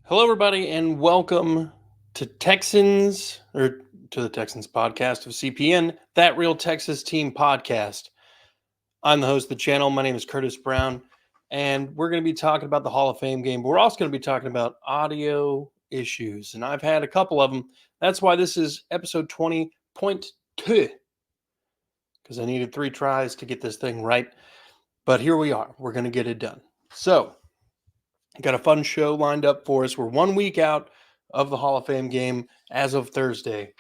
Hello, everybody, and welcome to Texans or to the Texans podcast of CPN, That Real Texas Team podcast. I'm the host of the channel. My name is Curtis Brown, and we're going to be talking about the Hall of Fame game. But we're also going to be talking about audio issues, and I've had a couple of them. That's why this is episode 20.2, because I needed 3 tries to get this thing right. But here we are. We're going to get it done. So, got a fun show lined up for us. We're 1 week out of the Hall of Fame game as of Thursday.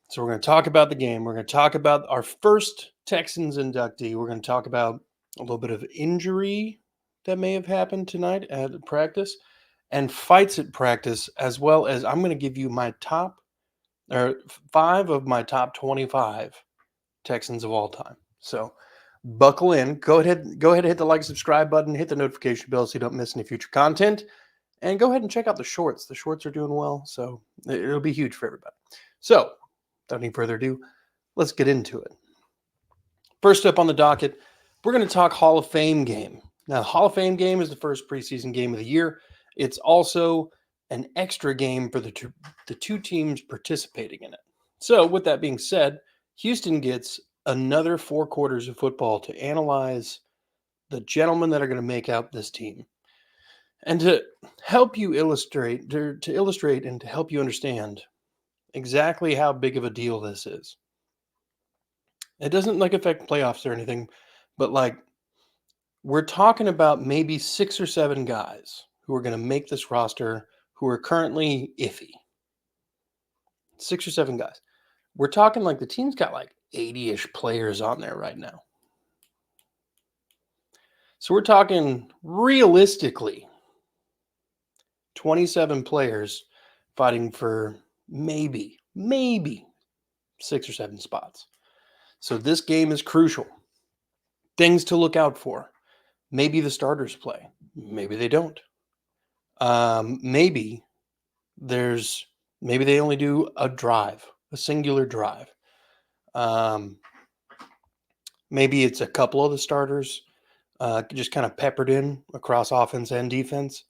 So we're going to talk about the game. We're going to talk about our first Texans inductee. We're going to talk about a little bit of injury that may have happened tonight at practice and fights at practice, as well as I'm going to give you my top or 5 of my top 25 Texans of all time. So buckle in. Go ahead and hit the like, subscribe button, hit the notification bell so you don't miss any future content, and go ahead and check out the shorts. The shorts are doing well, so it'll be huge for everybody. So without any further ado, let's get into it. First up on the docket, we're going to talk Hall of Fame game. Now, the Hall of Fame game is the first preseason game of the year. It's also an extra game for the two teams participating in it. So with that being said, Houston gets another 4 quarters of football to analyze the gentlemen that are going to make out this team. And to help you illustrate, to illustrate and to help you understand exactly how big of a deal this is. It doesn't affect playoffs or anything, but we're talking about maybe 6 or 7 guys who are going to make this roster who are currently iffy. 6 or 7 guys. We're talking the team's got 80-ish players on there right now. So we're talking realistically 27 players fighting for maybe 6 or 7 spots. So this game is crucial. Things to look out for. Maybe the starters play. Maybe they don't. Maybe they only do a singular drive. Maybe it's a couple of the starters just kind of peppered in across offense and defense.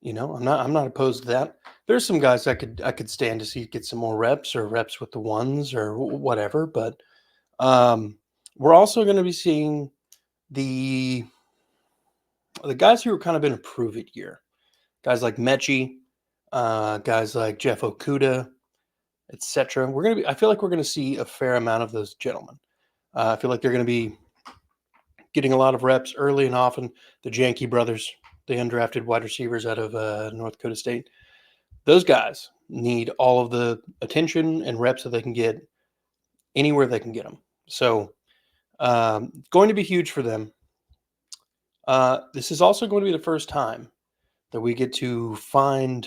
I'm not opposed to that. There's some guys I could stand to see get some more reps with the ones or whatever, but we're also going to be seeing the guys who are kind of in a prove it year. Guys like Mechie, guys like Jeff Okudah, etc. I feel like we're going to see a fair amount of those gentlemen. I feel like they're going to be getting a lot of reps early and often. The Janke brothers, the undrafted wide receivers out of North Dakota State, those guys need all of the attention and reps that they can get anywhere they can get them. So going to be huge for them. This is also going to be the first time that we get to find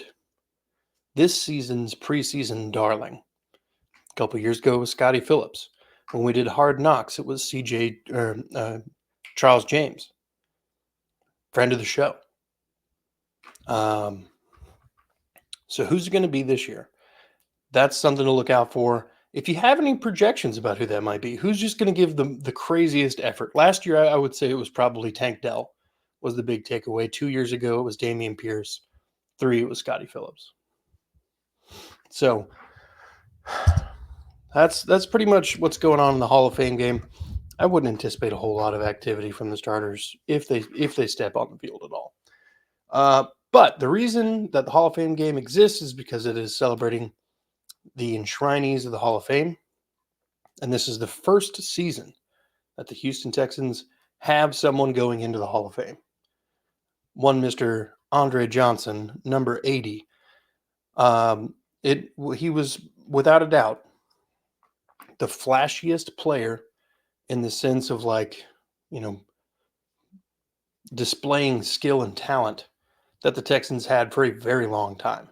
this season's preseason darling. A couple years ago with Scotty Phillips. When we did Hard Knocks, it was Charles James, friend of the show. So who's it going to be this year? That's something to look out for. If you have any projections about who that might be, who's just going to give them the craziest effort? Last year, I would say it was probably Tank Dell was the big takeaway. 2 years ago, it was Dameon Pierce. 3, it was Scotty Phillips. So that's pretty much what's going on in the Hall of Fame game. I wouldn't anticipate a whole lot of activity from the starters if they step on the field at all. But the reason that the Hall of Fame game exists is because it is celebrating the enshrinees of the Hall of Fame. And this is the first season that the Houston Texans have someone going into the Hall of Fame. One Mr. Andre Johnson, number 80. He was, without a doubt, the flashiest player in the sense of displaying skill and talent that the Texans had for a very long time.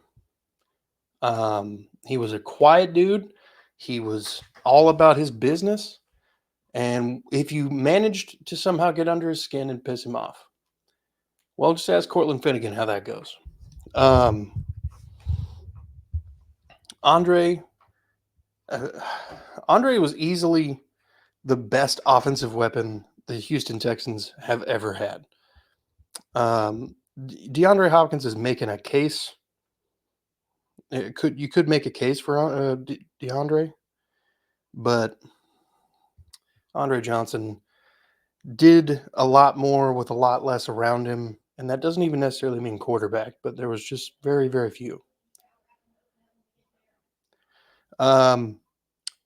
He was a quiet dude. He was all about his business. And if you managed to somehow get under his skin and piss him off, well, just ask Cortland Finnegan how that goes. Andre was easily the best offensive weapon the Houston Texans have ever had. DeAndre Hopkins is making a case. You could make a case for DeAndre, but Andre Johnson did a lot more with a lot less around him, and that doesn't even necessarily mean quarterback, but there was just very, very few.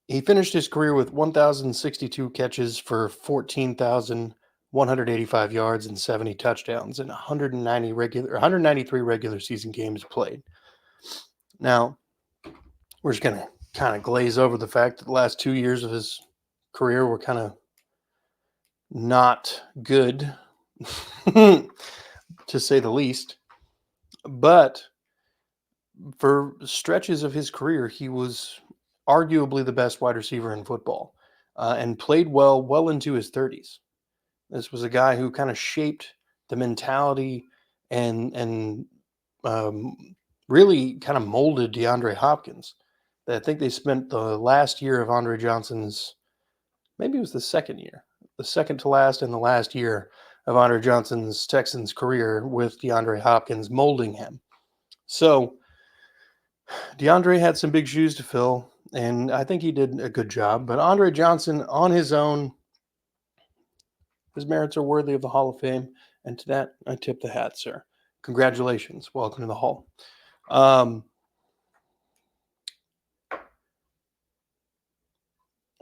He finished his career with 1,062 catches for 14,185 yards and 70 touchdowns in 193 regular season games played. Now, we're just going to kind of glaze over the fact that the last 2 years of his career were kind of not good, to say the least. But for stretches of his career, he was arguably the best wide receiver in football, and played well into his 30s. This was a guy who kind of shaped the mentality and really kind of molded DeAndre Hopkins. I think they spent the last year of Andre Johnson's, maybe it was the second to last and the last year of Andre Johnson's Texans career with DeAndre Hopkins molding him. So DeAndre had some big shoes to fill, and I think he did a good job. But Andre Johnson, on his own, his merits are worthy of the Hall of Fame, and to that, I tip the hat, sir. Congratulations. Welcome to the Hall. Oh,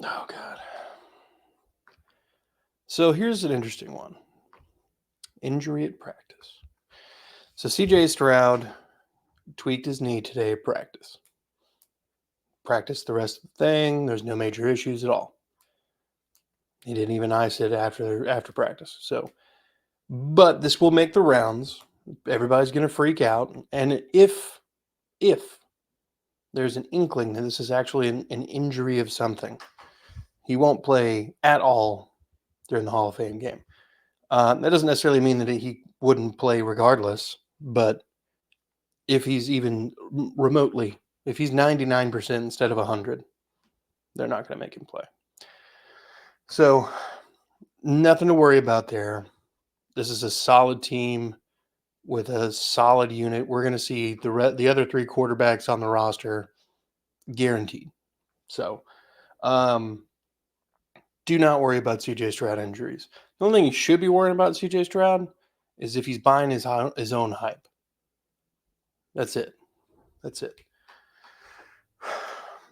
God. So here's an interesting one. Injury at practice. So CJ Stroud tweaked his knee today at practice. Practiced the rest of the thing. There's no major issues at all. He didn't even ice it after practice. So, but this will make the rounds. Everybody's going to freak out. And if there's an inkling that this is actually an injury of something, he won't play at all during the Hall of Fame game. That doesn't necessarily mean that he wouldn't play regardless, but if he's even remotely, if he's 99% instead of 100, they're not going to make him play. So nothing to worry about there. This is a solid team with a solid unit. We're going to see the other three quarterbacks on the roster guaranteed. So do not worry about CJ Stroud injuries. The only thing you should be worrying about CJ Stroud is if he's buying his own hype. That's it.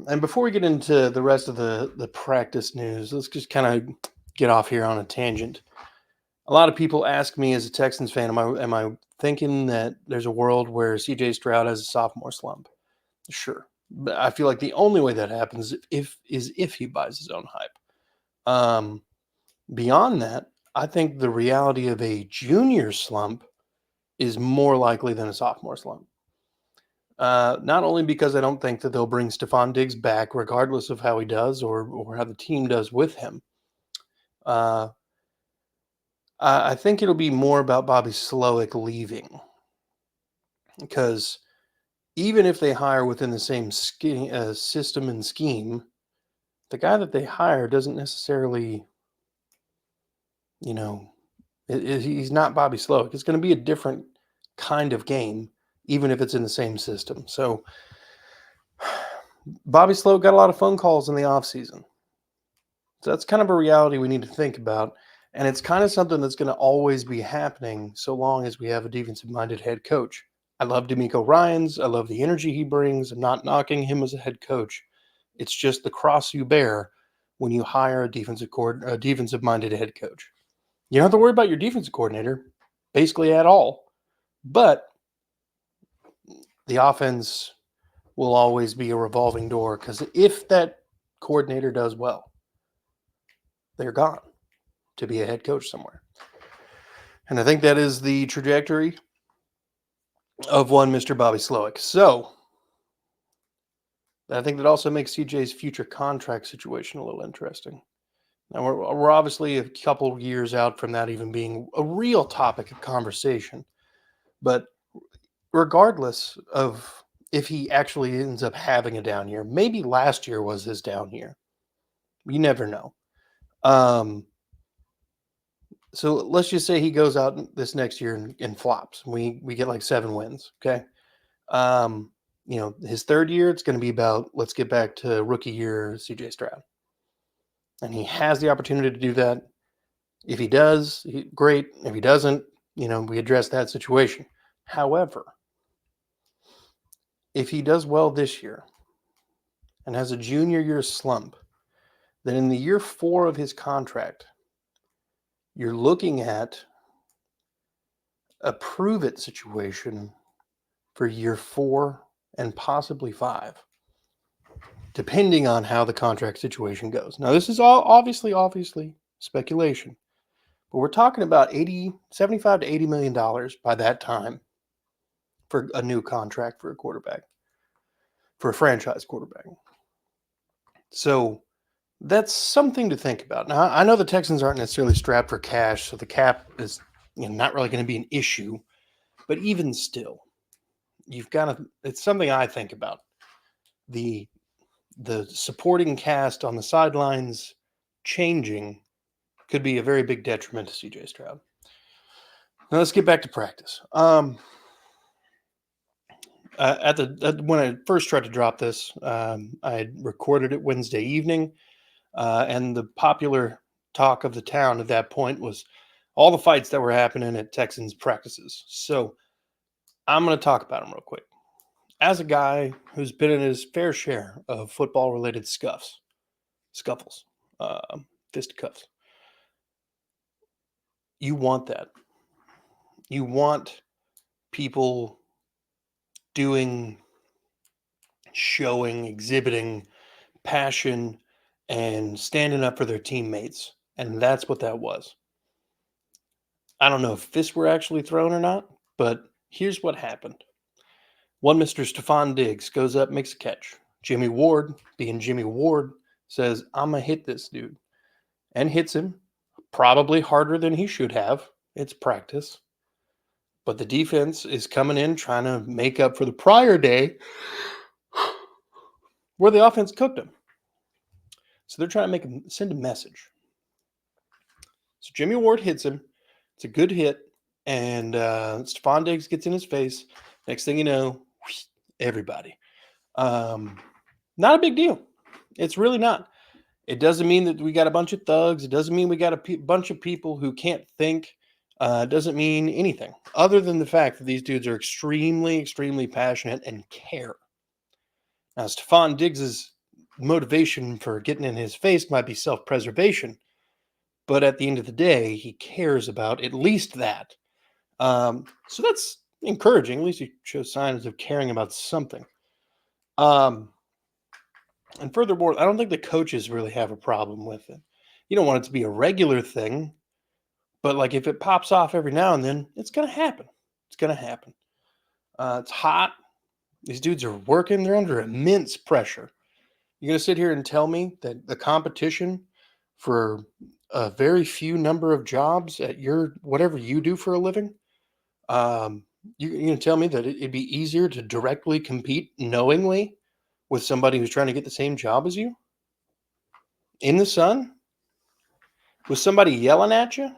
And before we get into the rest of the practice news, let's just kind of get off here on a tangent. A lot of people ask me as a Texans fan, am I thinking that there's a world where CJ Stroud has a sophomore slump? Sure. But I feel like the only way that happens is if he buys his own hype. Beyond that, I think the reality of a junior slump is more likely than a sophomore slump. Not only because I don't think that they'll bring Stephon Diggs back, regardless of how he does or how the team does with him. I think it'll be more about Bobby Slowick leaving. Because even if they hire within the same system and scheme, the guy that they hire doesn't necessarily, he's not Bobby Slowick. It's going to be a different kind of game, even if it's in the same system. So Bobby Slowick got a lot of phone calls in the offseason. So that's kind of a reality we need to think about. And it's kind of something that's going to always be happening so long as we have a defensive-minded head coach. I love DeMeco Ryans. I love the energy he brings. I'm not knocking him as a head coach. It's just the cross you bear when you hire a defensive-minded head coach. You don't have to worry about your defensive coordinator, basically at all. But the offense will always be a revolving door because if that coordinator does well, they're gone to be a head coach somewhere. And I think that is the trajectory of one Mr. Bobby Slowick. So I think that also makes CJ's future contract situation a little interesting. Now, we're obviously a couple years out from that even being a real topic of conversation. But regardless of if he actually ends up having a down year, maybe last year was his down year. You never know. So let's just say he goes out this next year and flops. We get like 7 wins. Okay. Um, his third year, it's going to be about let's get back to rookie year CJ Stroud, and he has the opportunity to do that. If he does, great. If he doesn't, we address that situation. However, if he does well this year and has a junior year slump, then in the year 4 of his contract, you're looking at a prove it situation for year 4 and possibly 5, depending on how the contract situation goes. Now, this is all obviously speculation, but we're talking about 75 to $80 million by that time for a new contract for a quarterback, for a franchise quarterback. So that's something to think about. Now, I know the Texans aren't necessarily strapped for cash, so the cap is not really going to be an issue. But even still, you've got to. It's something I think about. The supporting cast on the sidelines changing could be a very big detriment to CJ Stroud. Now let's get back to practice. When I first tried to drop this, I had recorded it Wednesday evening, and the popular talk of the town at that point was all the fights that were happening at Texans practices. So I'm going to talk about them real quick. As a guy who's been in his fair share of football-related scuffles, fisticuffs, you want that. You want people showing, exhibiting passion and standing up for their teammates. And that's what that was. I don't know if fists were actually thrown or not, but here's what happened. One Mr. Stephon Diggs goes up, makes a catch. Jimmy Ward, being Jimmy Ward, says, I'm going to hit this dude. And hits him, probably harder than he should have. It's practice. But the defense is coming in trying to make up for the prior day where the offense cooked him. So they're trying to send a message. So Jimmy Ward hits him. It's a good hit. And Stephon Diggs gets in his face. Next thing you know, everybody. Not a big deal. It's really not. It doesn't mean that we got a bunch of thugs. It doesn't mean we got a bunch of people who can't think. It doesn't mean anything other than the fact that these dudes are extremely, extremely passionate and care. Now, Stephon Diggs' motivation for getting in his face might be self-preservation, but at the end of the day, he cares about at least that. So that's encouraging. At least he shows signs of caring about something. And furthermore, I don't think the coaches really have a problem with it. You don't want it to be a regular thing, but like if it pops off every now and then, it's going to happen. It's going to happen. It's hot. These dudes are working. They're under immense pressure. You're going to sit here and tell me that the competition for a very few number of jobs at whatever you do for a living, you're going to tell me that it'd be easier to directly compete knowingly with somebody who's trying to get the same job as you in the sun, with somebody yelling at you,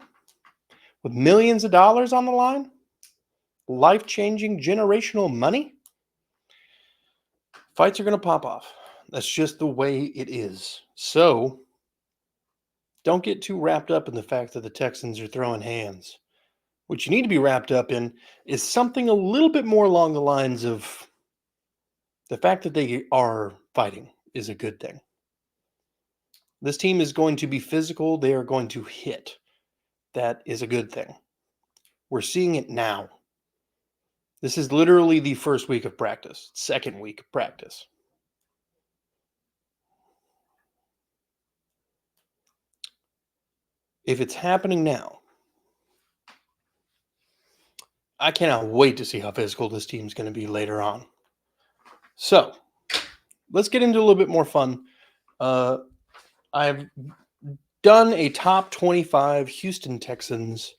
with millions of dollars on the line, life-changing generational money? Fights are going to pop off. That's just the way it is. So don't get too wrapped up in the fact that the Texans are throwing hands. What you need to be wrapped up in is something a little bit more along the lines of the fact that they are fighting is a good thing. This team is going to be physical. They are going to hit. That is a good thing. We're seeing it now. This is literally the first week of practice, second week of practice. If it's happening now, I cannot wait to see how physical this team's going to be later on. So, let's get into a little bit more fun. I've done a top 25 Houston Texans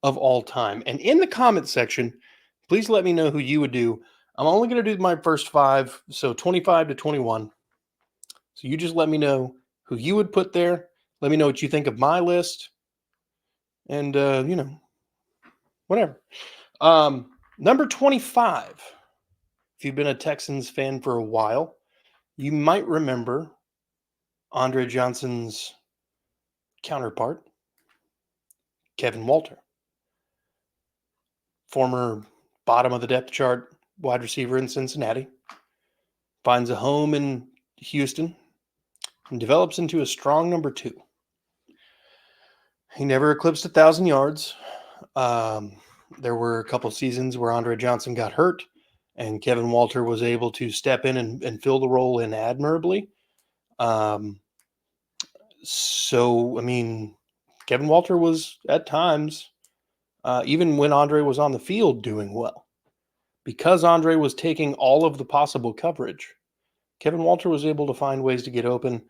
of all time. And in the comment section, please let me know who you would do. I'm only going to do my first 5, so 25 to 21. So you just let me know who you would put there. Let me know what you think of my list. And, whatever. Number 25. If you've been a Texans fan for a while, you might remember Andre Johnson's counterpart, Kevin Walter, former bottom of the depth chart wide receiver in Cincinnati, finds a home in Houston and develops into a strong number 2. He never eclipsed 1,000 yards. There were a couple seasons where Andre Johnson got hurt, and Kevin Walter was able to step in and fill the role in admirably. So, I mean, Kevin Walter was at times, even when Andre was on the field, doing well. Because Andre was taking all of the possible coverage, Kevin Walter was able to find ways to get open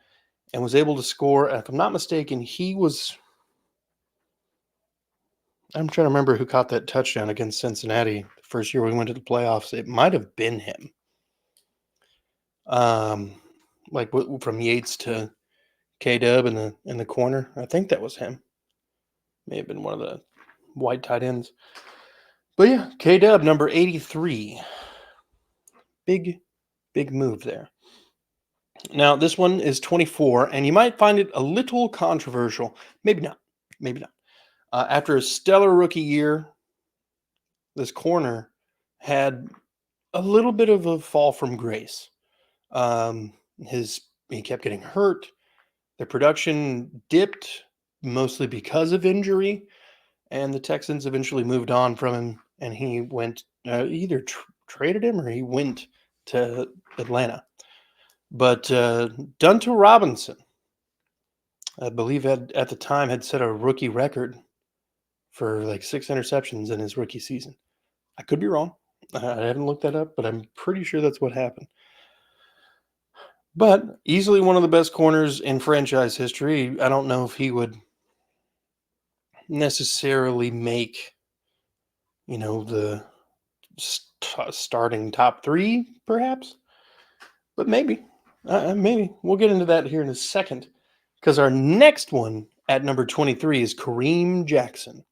and was able to score. And if I'm not mistaken, I'm trying to remember who caught that touchdown against Cincinnati the first year we went to the playoffs. It might have been him. Like from Yates to K-Dub in the corner. I think that was him. May have been one of the white tight ends. But yeah, K-Dub, number 83. Big move there. Now, this one is 24, and you might find it a little controversial. Maybe not. Maybe not. After a stellar rookie year, this corner had a little bit of a fall from grace. He kept getting hurt. The production dipped mostly because of injury, and the Texans eventually moved on from him, and he went either traded him or he went to Atlanta. But Dunta Robinson, I believe at the time, had set a rookie record for like 6 interceptions in his rookie season. I could be wrong. I haven't looked that up, but I'm pretty sure that's what happened. But easily one of the best corners in franchise history. I don't know if he would necessarily make, the starting top 3, perhaps. But maybe. Maybe. We'll get into that here in a second. Because our next one at number 23 is Kareem Jackson.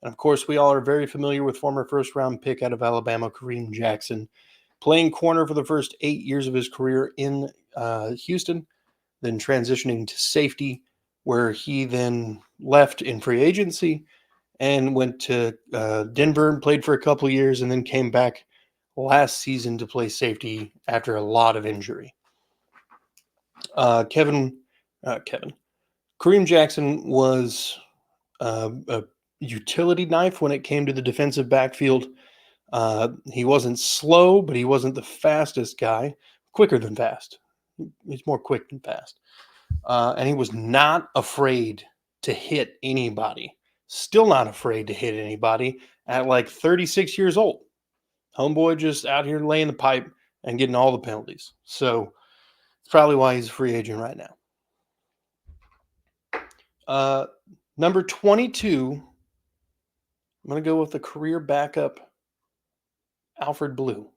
And of course, we all are very familiar with former first-round pick out of Alabama, Kareem Jackson, playing corner for the first 8 years of his career in Houston, then transitioning to safety, where he then left in free agency and went to Denver and played for a couple of years, and then came back last season to play safety after a lot of injury. Kareem Jackson was a utility knife when it came to the defensive backfield. He wasn't slow, but he wasn't the fastest guy. Quicker than fast. He's more quick than fast. And he was not afraid to hit anybody. Still not afraid to hit anybody at like 36 years old. Homeboy just out here laying the pipe and getting all the penalties. So it's probably why he's a free agent right now. Number 22, I'm going to go with the career backup, Alfred Blue.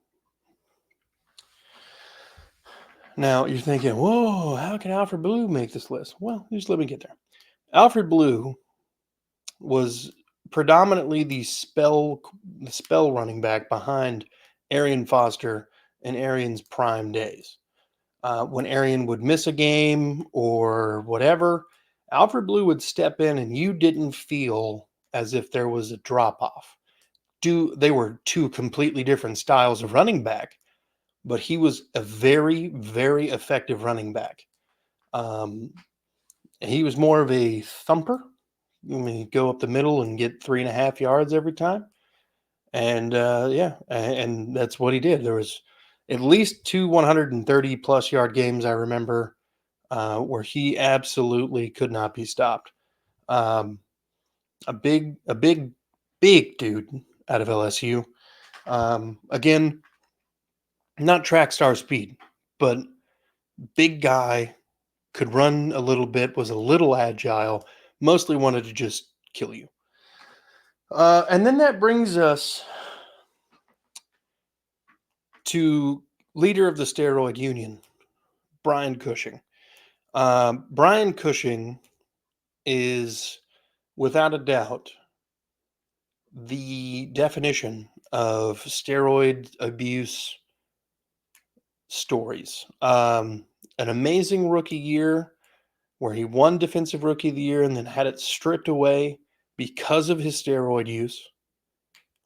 Now, you're thinking, whoa, how can Alfred Blue make this list? Well, just let me get there. Alfred Blue was predominantly the spell running back behind Arian Foster in Arian's prime days. When Arian would miss a game or whatever, Alfred Blue would step in and you didn't feel as if there was a drop-off. They were two completely different styles of running back, but he was a very, very effective running back. He was more of a thumper. I mean, he'd go up the middle and get 3.5 yards every time. And and that's what he did. There was at least 2 130-plus yard games I remember where he absolutely could not be stopped. A big dude out of LSU. Again, not track star speed, but big guy, could run a little bit, was a little agile, mostly wanted to just kill you. And then that brings us to leader of the steroid union, Brian Cushing. Brian Cushing is without a doubt, the definition of steroid abuse stories. An amazing rookie year where he won Defensive Rookie of the Year and then had it stripped away because of his steroid use.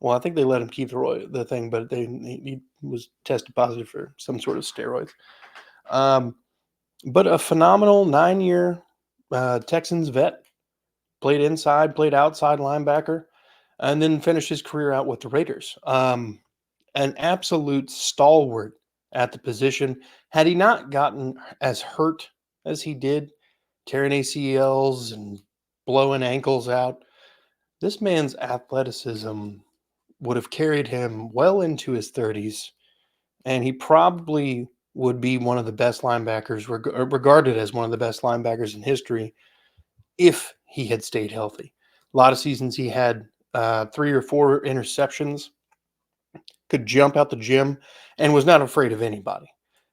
Well, I think they let him keep the thing, but he was tested positive for some sort of steroids. But a phenomenal 9-year Texans vet. Played inside, played outside linebacker, and then finished his career out with the Raiders. An absolute stalwart at the position. Had he not gotten as hurt as he did, tearing ACLs and blowing ankles out, this man's athleticism would have carried him well into his 30s, and he probably would be one of the best linebackers, regarded as one of the best linebackers in history, if he had stayed healthy. A lot of seasons he had 3 or 4 interceptions, could jump out the gym, and was not afraid of anybody.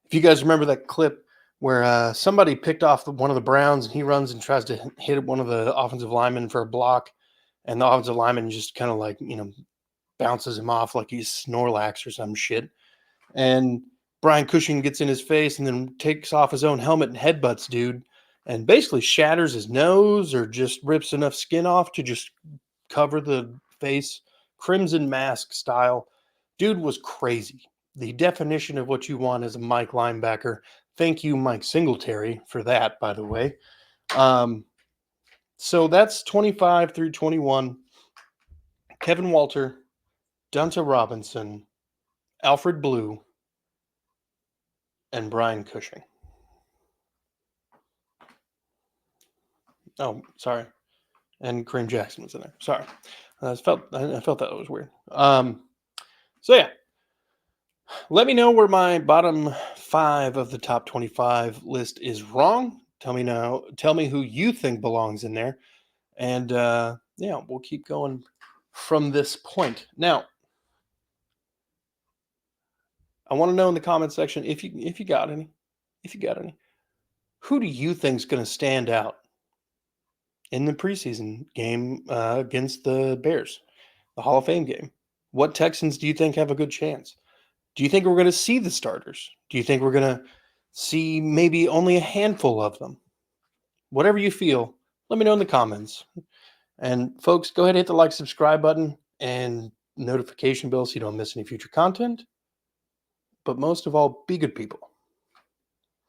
If you guys remember that clip where somebody picked off one of the Browns and he runs and tries to hit one of the offensive linemen for a block, and the offensive lineman just kind of like, bounces him off like he's Snorlax or some shit. And Brian Cushing gets in his face and then takes off his own helmet and headbutts dude and basically shatters his nose or just rips enough skin off to just cover the face, Crimson Mask style. Dude was crazy. The definition of what you want as a Mike linebacker. Thank you, Mike Singletary, for that, by the way. So that's 25 through 21. Kevin Walter, Dunta Robinson, Alfred Blue, and Brian Cushing. Oh, sorry. And Kareem Jackson was in there. Sorry. I felt that was weird. So yeah. Let me know where my bottom 5 of the top 25 list is wrong. Tell me who you think belongs in there. And yeah, we'll keep going from this point. Now, I want to know in the comment section if you got any. If you got any. Who do you think is going to stand out in the preseason game against the Bears, the Hall of Fame game? What Texans do you think have a good chance? Do you think we're going to see the starters? Do you think we're going to see maybe only a handful of them? Whatever you feel, let me know in the comments. And folks, go ahead and hit the like, subscribe button and notification bell so you don't miss any future content. But most of all, be good people.